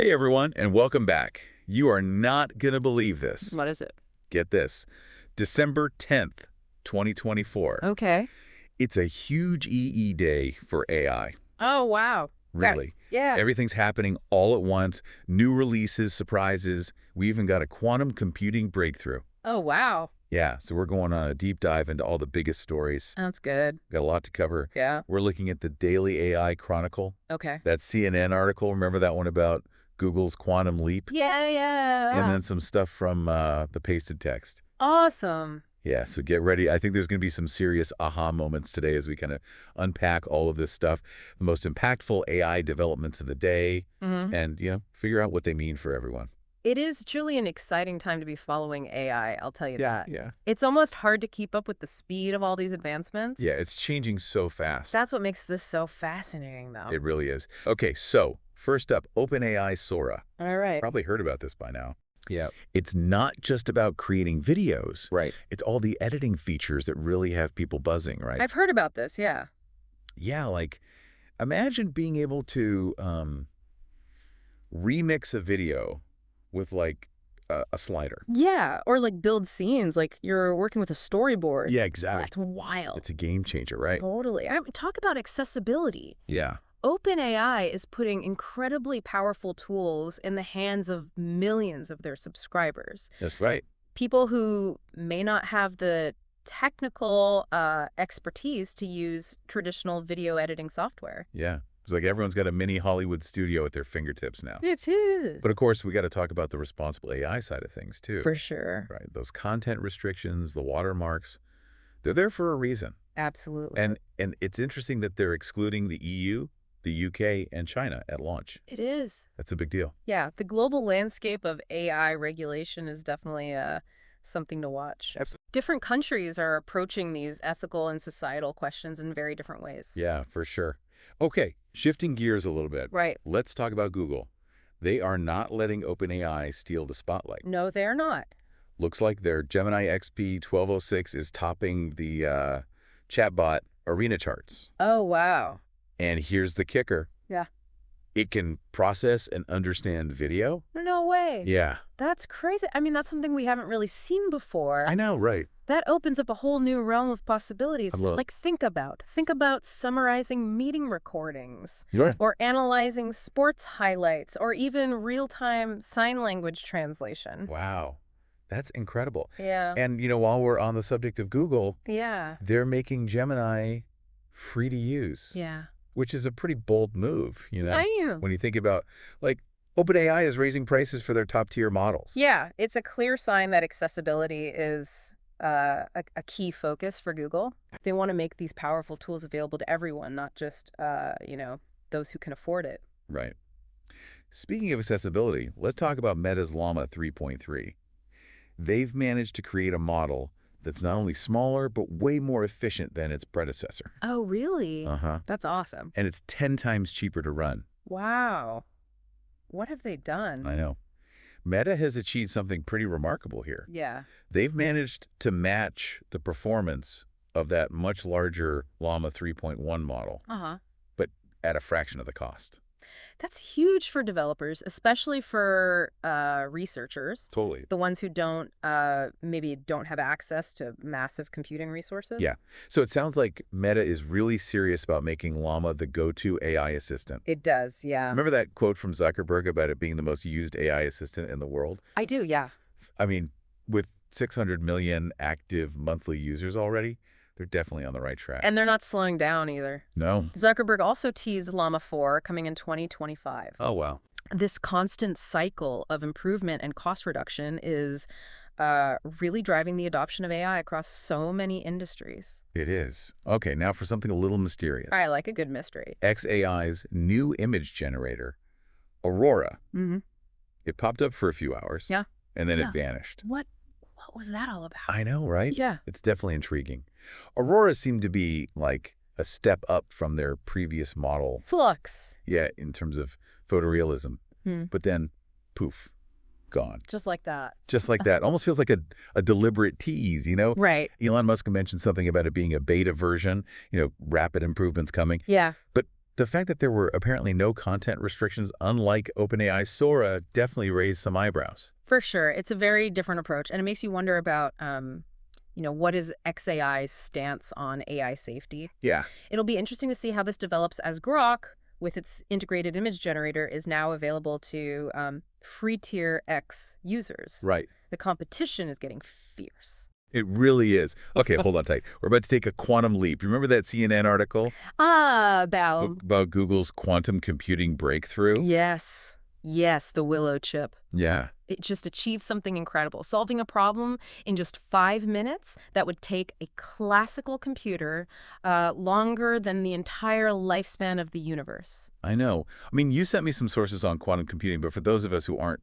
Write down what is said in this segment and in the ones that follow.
Hey everyone, and welcome back. You are not going to believe this. What is it? Get this. December 10th, 2024. Okay. It's a huge EE day for AI. Oh, wow. Really. Yeah. Everything's happening all at once. New releases, surprises. We even got a quantum computing breakthrough. Oh, wow. Yeah, so we're going on a deep dive into all the biggest stories. That's good. Got a lot to cover. Yeah. We're looking at the Daily AI Chronicle. Okay. That CNN article, remember that one about Google's quantum leap? Yeah. And then some stuff from the pasted text. Awesome. Yeah, so get ready. I think there's going to be some serious aha moments today as we kind of unpack all of this stuff, the most impactful AI developments of the day, and, figure out what they mean for everyone. It is truly an exciting time to be following AI, I'll tell you that. Yeah. It's almost hard to keep up with the speed of all these advancements. Yeah, it's changing so fast. That's what makes this so fascinating, though. It really is. Okay, so first up, OpenAI Sora. All right. Probably heard about this by now. Yeah. It's not just about creating videos. Right. It's all the editing features that really have people buzzing, right? I've heard about this, yeah. Yeah, like imagine being able to remix a video with like a slider. Yeah, or like build scenes, like you're working with a storyboard. Yeah, exactly. That's wild. It's a game changer, right? Totally. I mean, talk about accessibility. Yeah. OpenAI is putting incredibly powerful tools in the hands of millions of their subscribers. That's right. People who may not have the technical expertise to use traditional video editing software. Yeah. It's like everyone's got a mini Hollywood studio at their fingertips now. It is. But of course, we got to talk about the responsible AI side of things too. For sure. Right. Those content restrictions, the watermarks, they're there for a reason. Absolutely. And it's interesting that they're excluding the EU, the UK, and China at launch. It is. That's a big deal. Yeah, the global landscape of AI regulation is definitely something to watch. Absolutely. Different countries are approaching these ethical and societal questions in very different ways. Yeah, for sure. Okay, shifting gears a little bit. Right. Let's talk about Google. They are not letting OpenAI steal the spotlight. No, they're not. Looks like their Gemini XP 1206 is topping the chatbot arena charts. Oh, wow. And here's the kicker. Yeah. It can process and understand video. No way. Yeah. That's crazy. I mean, that's something we haven't really seen before. I know, right? That opens up a whole new realm of possibilities. Like, think about summarizing meeting recordings. Right. Or analyzing sports highlights, or even real-time sign language translation. Wow. That's incredible. Yeah. And, while we're on the subject of Google, Yeah. they're making Gemini free to use. Yeah. Which is a pretty bold move, I know. when you think about, like, OpenAI is raising prices for their top-tier models. Yeah, it's a clear sign that accessibility is a key focus for Google. They want to make these powerful tools available to everyone, not just, those who can afford it. Right. Speaking of accessibility, let's talk about Meta's Llama 3.3. They've managed to create a model that's not only smaller, but way more efficient than its predecessor. Oh, really? Uh-huh. That's awesome. And it's 10 times cheaper to run. Wow. What have they done? I know. Meta has achieved something pretty remarkable here. Yeah. They've managed to match the performance of that much larger Llama 3.1 model, Uh-huh. but at a fraction of the cost. That's huge for developers, especially for researchers. Totally. The ones who maybe don't have access to massive computing resources. Yeah. So it sounds like Meta is really serious about making Llama the go-to AI assistant. It does, yeah. Remember that quote from Zuckerberg about it being the most used AI assistant in the world? I do, yeah. I mean, with 600 million active monthly users already, they're definitely on the right track. And they're not slowing down either. No. Zuckerberg also teased Llama 4 coming in 2025. Oh, wow. This constant cycle of improvement and cost reduction is really driving the adoption of AI across so many industries. It is. Okay, now for something a little mysterious. I like a good mystery. xAI's new image generator, Aurora. Mm-hmm. It popped up for a few hours. Yeah. And then it vanished. What was that all about? I know, right? Yeah. It's definitely intriguing. Aurora seemed to be like a step up from their previous model. Flux. Yeah, in terms of photorealism. Hmm. But then, poof, gone. Just like that. Just like that. Almost feels like a deliberate tease, Right. Elon Musk mentioned something about it being a beta version, rapid improvements coming. Yeah. But The fact that there were apparently no content restrictions, unlike OpenAI Sora, definitely raised some eyebrows. For sure. It's a very different approach, and it makes you wonder about, what is XAI's stance on AI safety? Yeah. It'll be interesting to see how this develops as Grok, with its integrated image generator, is now available to free tier X users. Right. The competition is getting fierce. It really is. Okay, hold on tight. We're about to take a quantum leap. Remember that CNN article about Google's quantum computing breakthrough? Yes. Yes, the Willow chip. Yeah. It just achieved something incredible, solving a problem in just 5 minutes that would take a classical computer longer than the entire lifespan of the universe. I know. I mean, you sent me some sources on quantum computing, but for those of us who aren't,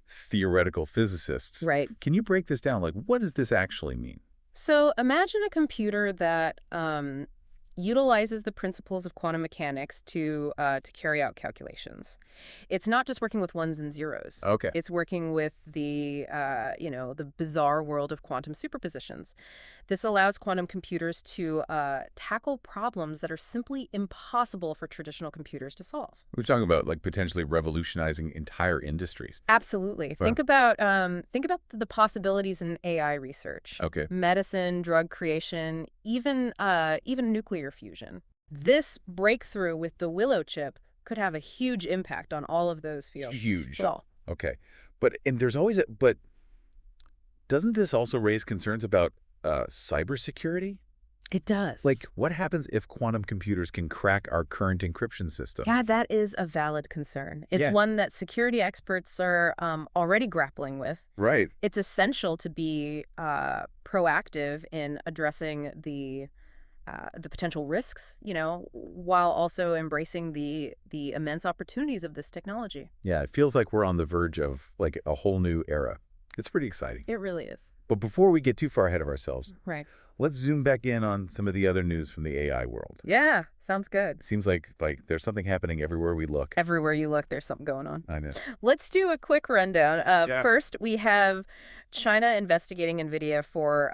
theoretical physicists, Right. can you break this down? Like, what does this actually mean? So imagine a computer that utilizes the principles of quantum mechanics to carry out calculations. It's not just working with ones and zeros. Okay. It's working with the bizarre world of quantum superpositions. This allows quantum computers to tackle problems that are simply impossible for traditional computers to solve. We're talking about like potentially revolutionizing entire industries. Absolutely. Wow. Think about the possibilities in AI research. Okay. Medicine, drug creation, even nuclear fusion. This breakthrough with the Willow chip could have a huge impact on all of those fields. Huge. So, Okay. But doesn't this also raise concerns about cybersecurity? it does. Like, what happens if quantum computers can crack our current encryption system? Yeah, that is a valid concern. It's Yeah. one that security experts are already grappling with. Right. It's essential to be proactive in addressing the potential risks, while also embracing the immense opportunities of this technology. Yeah, it feels like we're on the verge of like a whole new era. It's pretty exciting. It really is. But before we get too far ahead of ourselves, Right. let's zoom back in on some of the other news from the AI world. Yeah, sounds good. It seems like there's something happening everywhere we look. Everywhere you look, there's something going on. I know. Let's do a quick rundown. Yeah. First, we have China investigating Nvidia for,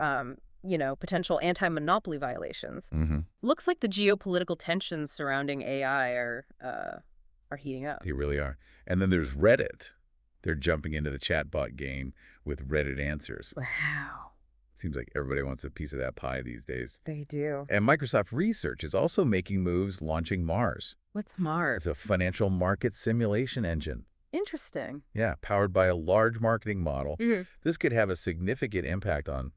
potential anti-monopoly violations. Mm-hmm. Looks like the geopolitical tensions surrounding AI are heating up. They really are. And then there's Reddit. They're jumping into the chatbot game with Reddit answers. Wow, Seems like everybody wants a piece of that pie these days. they do. And Microsoft Research is also making moves launching Mars. What's Mars? It's a financial market simulation engine. Interesting. Yeah, powered by a large marketing model. Mhm. This could have a significant impact on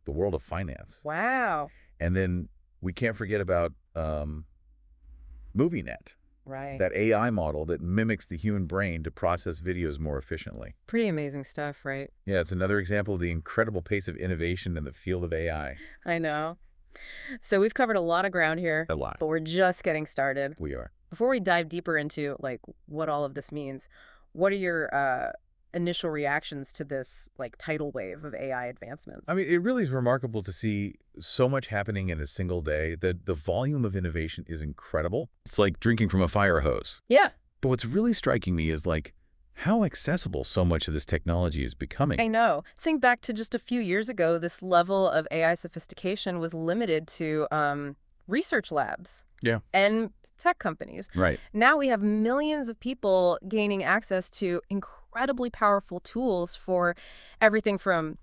the world of finance. Wow. And then we can't forget about MovieNet, Right. that AI model that mimics the human brain to process videos more efficiently. Pretty amazing stuff, right? Yeah, it's another example of the incredible pace of innovation in the field of AI. I know. So we've covered a lot of ground here, A lot. but we're just getting started. We are. Before we dive deeper into what all of this means, what are your initial reactions to this tidal wave of AI advancements? I mean, it really is remarkable to see so much happening in a single day. The volume of innovation is incredible. It's like drinking from a fire hose. Yeah, But what's really striking me is how accessible so much of this technology is becoming. I know. Think back to just a few years ago, this level of AI sophistication was limited to research labs. Yeah. And tech companies. Right. Now we have millions of people gaining access to incredibly powerful tools for everything from,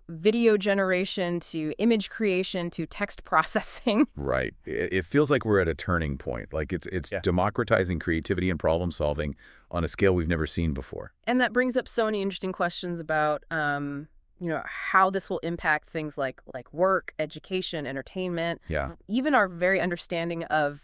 video generation to image creation to text processing. Right. It feels like we're at a turning point. Like it's Yeah. democratizing creativity and problem solving on a scale we've never seen before. And that brings up so many interesting questions about, how this will impact things like work, education, entertainment, Yeah. even our very understanding of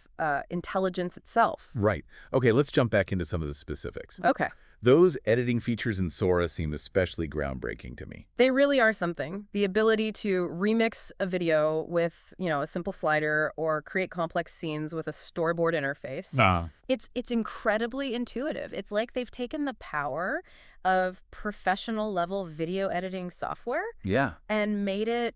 intelligence itself. Right. Okay, let's jump back into some of the specifics. Okay. Those editing features in Sora seem especially groundbreaking to me. They really are something. The ability to remix a video with, a simple slider or create complex scenes with a storyboard interface. It's incredibly intuitive. It's like they've taken the power of professional level video editing software Yeah. and made it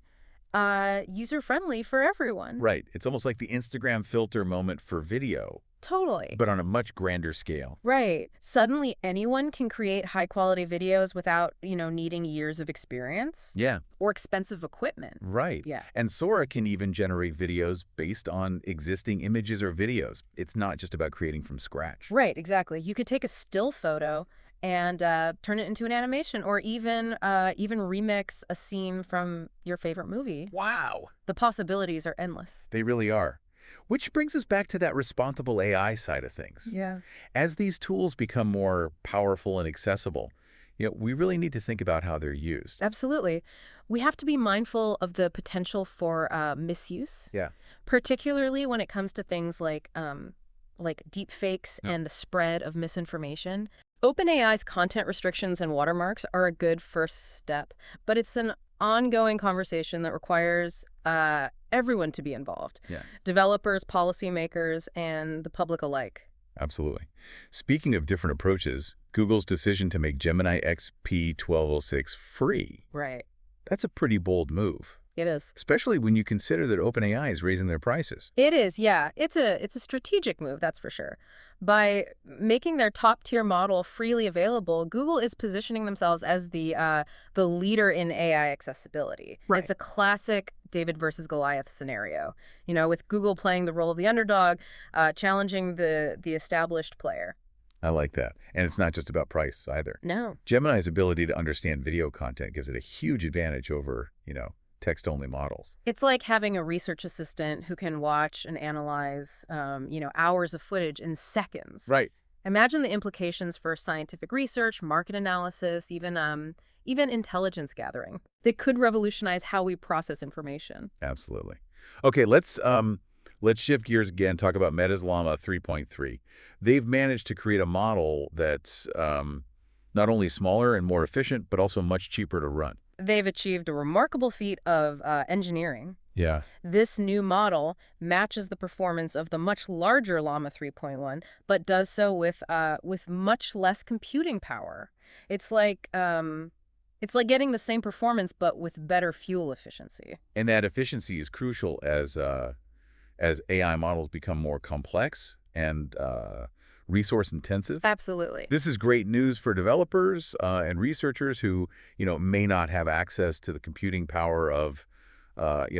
user-friendly for everyone. Right. It's almost like the Instagram filter moment for video. Totally. but on a much grander scale. Right. Suddenly anyone can create high-quality videos without, needing years of experience Yeah, or expensive equipment. right. Yeah. And Sora can even generate videos based on existing images or videos. It's not just about creating from scratch. Right, exactly. You could take a still photo and turn it into an animation, or even remix a scene from your favorite movie. Wow. The possibilities are endless. They really are. Which brings us back to that responsible AI side of things. Yeah. As these tools become more powerful and accessible, we really need to think about how they're used. Absolutely. We have to be mindful of the potential for misuse, Yeah. particularly when it comes to things like deep fakes Yeah. and the spread of misinformation. OpenAI's content restrictions and watermarks are a good first step, but it's an ongoing conversation that requires everyone to be involved. Yeah. Developers, policymakers, and the public alike. Absolutely. Speaking of different approaches, Google's decision to make Gemini XP1206 free, Right. that's a pretty bold move, It is. especially when you consider that OpenAI is raising their prices. It is, yeah. It's a strategic move, that's for sure. By making their top-tier model freely available, Google is positioning themselves as the leader in AI accessibility. Right. It's a classic David versus Goliath scenario, with Google playing the role of the underdog, challenging the established player. I like that. And it's not just about price either. No. Gemini's ability to understand video content gives it a huge advantage over, text-only models. It's like having a research assistant who can watch and analyze, hours of footage in seconds. Right. Imagine the implications for scientific research, market analysis, even intelligence gathering. They could revolutionize how we process information. Absolutely. Okay, let's shift gears again, talk about Meta's Llama 3.3. They've managed to create a model that's not only smaller and more efficient, but also much cheaper to run. They've achieved a remarkable feat of engineering. Yeah. This new model matches the performance of the much larger Llama 3.1, but does so with much less computing power. It's like getting the same performance, but with better fuel efficiency. And that efficiency is crucial as AI models become more complex and resource intensive. Absolutely. This is great news for developers and researchers who, may not have access to the computing power of,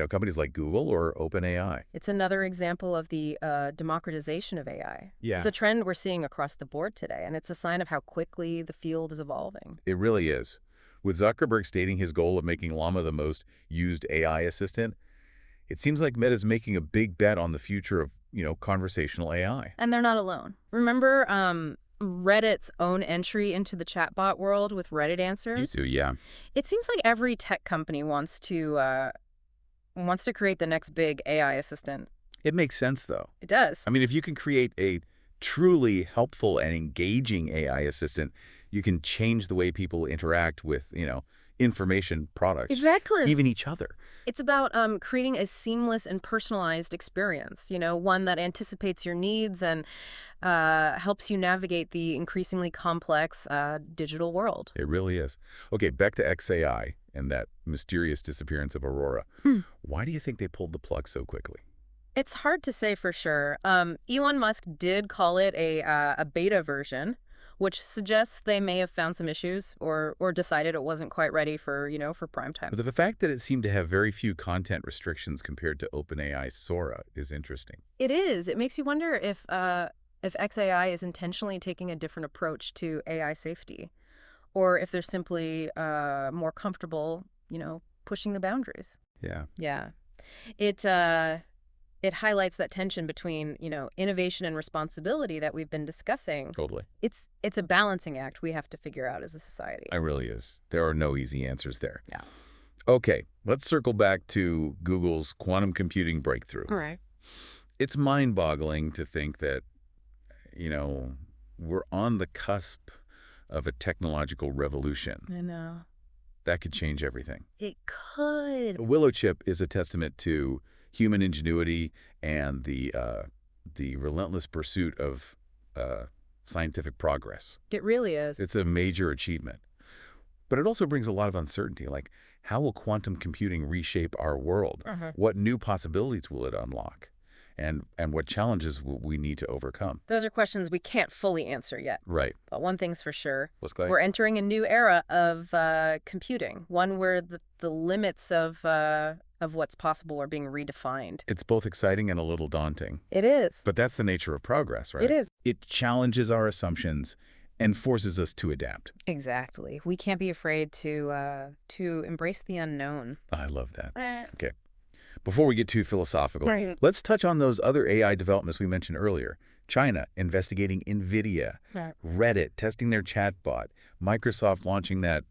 companies like Google or OpenAI. It's another example of the democratization of AI. Yeah. It's a trend we're seeing across the board today, and it's a sign of how quickly the field is evolving. It really is. With Zuckerberg stating his goal of making Llama the most used AI assistant, it seems like Meta's making a big bet on the future of, conversational AI. And they're not alone. Remember Reddit's own entry into the chatbot world with Reddit answers? Yeah. It seems like every tech company wants to create the next big AI assistant. It makes sense, though. It does. I mean, if you can create a truly helpful and engaging AI assistant, you can change the way people interact with, information products. Exactly. Even each other. It's about creating a seamless and personalized experience, one that anticipates your needs and helps you navigate the increasingly complex digital world. It really is. Okay, back to XAI and that mysterious disappearance of Aurora. Why do you think they pulled the plug so quickly? It's hard to say for sure. Elon Musk did call it a beta version, which suggests they may have found some issues or decided it wasn't quite ready for prime time. But the fact that it seemed to have very few content restrictions compared to OpenAI's Sora is interesting. It is. It makes you wonder if XAI is intentionally taking a different approach to AI safety, or if they're simply more comfortable, pushing the boundaries. Yeah. Yeah. It highlights that tension between, innovation and responsibility that we've been discussing. Totally. It's a balancing act we have to figure out as a society. It really is. There are no easy answers there. Yeah. Okay, let's circle back to Google's quantum computing breakthrough. All right. It's mind-boggling to think that, we're on the cusp of a technological revolution. I know. That could change everything. It could. Willow chip is a testament to human ingenuity and the relentless pursuit of scientific progress. It really is. It's a major achievement. But it also brings a lot of uncertainty, like how will quantum computing reshape our world? What new possibilities will it unlock? and what challenges we need to overcome. Those are questions we can't fully answer yet. Right. But one thing's for sure. What's going? We're entering a new era of computing, one where the limits of what's possible are being redefined. It's both exciting and a little daunting. It is. But that's the nature of progress, right? It is. It challenges our assumptions and forces us to adapt. Exactly. We can't be afraid to embrace the unknown. I love that. Okay. Before we get too philosophical, let's touch on those other AI developments we mentioned earlier. China investigating Nvidia, Reddit testing their chatbot, Microsoft launching that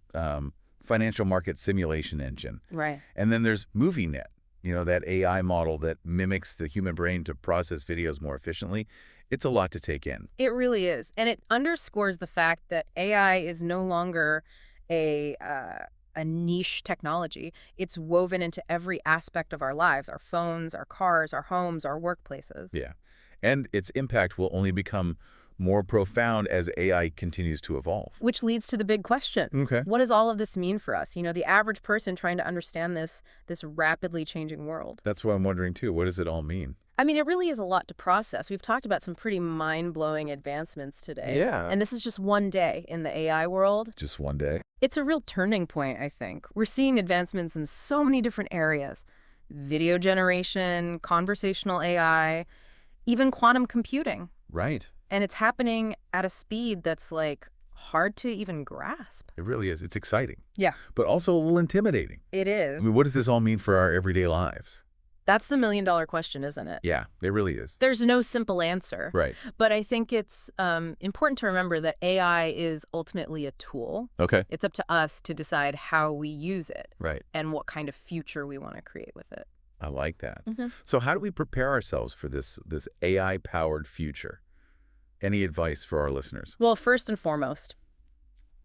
financial market simulation engine. Right. And then there's MovieNet, that AI model that mimics the human brain to process videos more efficiently. It's a lot to take in. It really is. And it underscores the fact that AI is no longer a niche technology. It's woven into every aspect of our lives, our phones, our cars, our homes, our workplaces. Yeah. And its impact will only become more profound as AI continues to evolve. Which leads to the big question. Okay. What does all of this mean for us? The average person trying to understand this rapidly changing world. That's what I'm wondering, too. What does it all mean? I mean, it really is a lot to process. We've talked about some pretty mind-blowing advancements today. Yeah. And this is just one day in the AI world. Just one day? It's a real turning point, I think. We're seeing advancements in so many different areas. Video generation, conversational AI, even quantum computing. Right. And it's happening at a speed that's hard to even grasp. It really is. It's exciting. Yeah. But also a little intimidating. It is. I mean, what does this all mean for our everyday lives? That's the million-dollar question, isn't it? Yeah, it really is. There's no simple answer. Right. But I think it's important to remember that AI is ultimately a tool. Okay. It's up to us to decide how we use it. Right. And what kind of future we want to create with it. I like that. Mm-hmm. So how do we prepare ourselves for this AI-powered future? Any advice for our listeners? Well, first and foremost,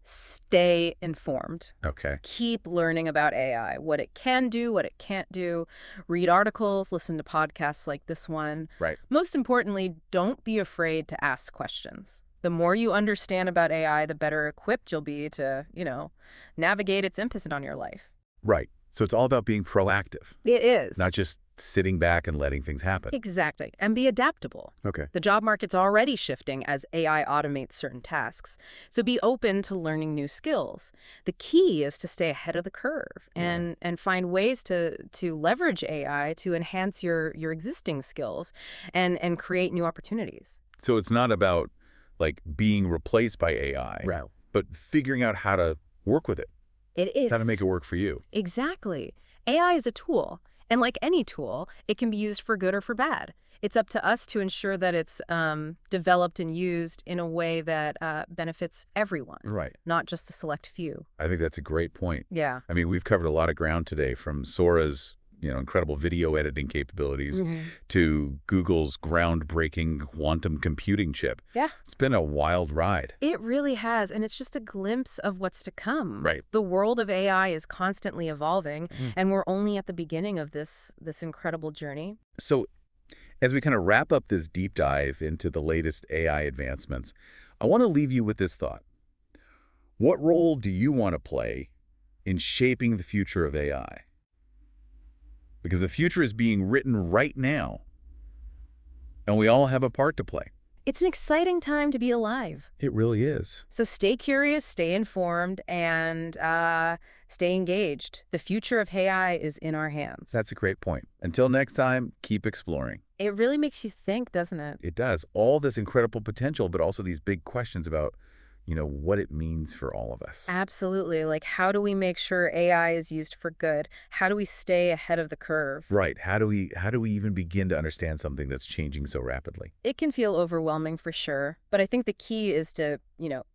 stay informed. Okay. Keep learning about AI, what it can do, what it can't do. Read articles, listen to podcasts like this one. Right. Most importantly, don't be afraid to ask questions. The more you understand about AI, the better equipped you'll be to, navigate its impact on your life. Right. So it's all about being proactive. It is. Not just sitting back and letting things happen. Exactly. And be adaptable. Okay. The job market's already shifting as AI automates certain tasks. So be open to learning new skills. The key is to stay ahead of the curve and find ways to leverage AI to enhance your existing skills and create new opportunities. So it's not about being replaced by AI, Right. but figuring out how to work with it. It is. How to make it work for you. Exactly. AI is a tool. And like any tool, it can be used for good or for bad. It's up to us to ensure that it's developed and used in a way that benefits everyone. Right. Not just a select few. I think that's a great point. Yeah. I mean, we've covered a lot of ground today, from Sora's incredible video editing capabilities to Google's groundbreaking quantum computing chip. Yeah. It's been a wild ride. It really has, and it's just a glimpse of what's to come. Right. The world of AI is constantly evolving, and we're only at the beginning of this incredible journey. So as we kind of wrap up this deep dive into the latest AI advancements, I want to leave you with this thought. What role do you want to play in shaping the future of AI? Because the future is being written right now, and we all have a part to play. It's an exciting time to be alive. It really is. So stay curious, stay informed, and stay engaged. The future of AI is in our hands. That's a great point. Until next time, keep exploring. It really makes you think, doesn't it? It does. All this incredible potential, but also these big questions about what it means for all of us. Absolutely. How do we make sure AI is used for good? How do we stay ahead of the curve? Right. How do we even begin to understand something that's changing so rapidly? It can feel overwhelming for sure, but I think the key is to,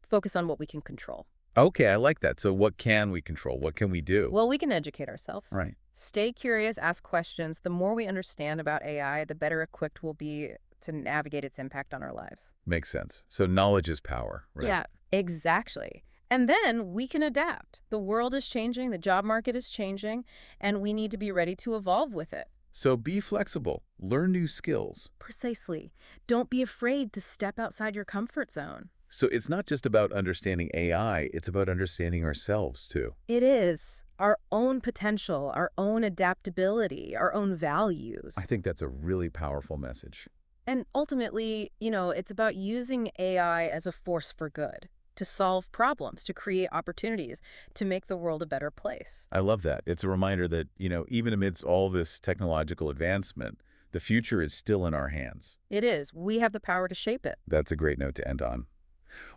focus on what we can control. Okay, I like that. So what can we control? What can we do? Well, we can educate ourselves. Right. Stay curious, ask questions. The more we understand about AI, the better equipped we'll be to navigate its impact on our lives. Makes sense. So knowledge is power, right? Yeah, exactly. And then we can adapt. The world is changing, the job market is changing, and we need to be ready to evolve with it. So be flexible, learn new skills. Precisely. Don't be afraid to step outside your comfort zone. So it's not just about understanding AI, it's about understanding ourselves, too. It is our own potential, our own adaptability, our own I values. think that's a really powerful message. And ultimately, it's about using AI as a force for good, to solve problems, to create opportunities, to make the world a better place. I love that. It's a reminder that, even amidst all this technological advancement, the future is still in our hands. It is. We have the power to shape it. That's a great note to end on.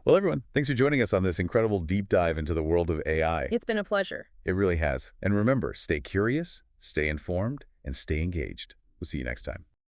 Well, everyone, thanks for joining us on this incredible deep dive into the world of AI. It's been a pleasure. It really has. And remember, stay curious, stay informed, and stay engaged. We'll see you next time.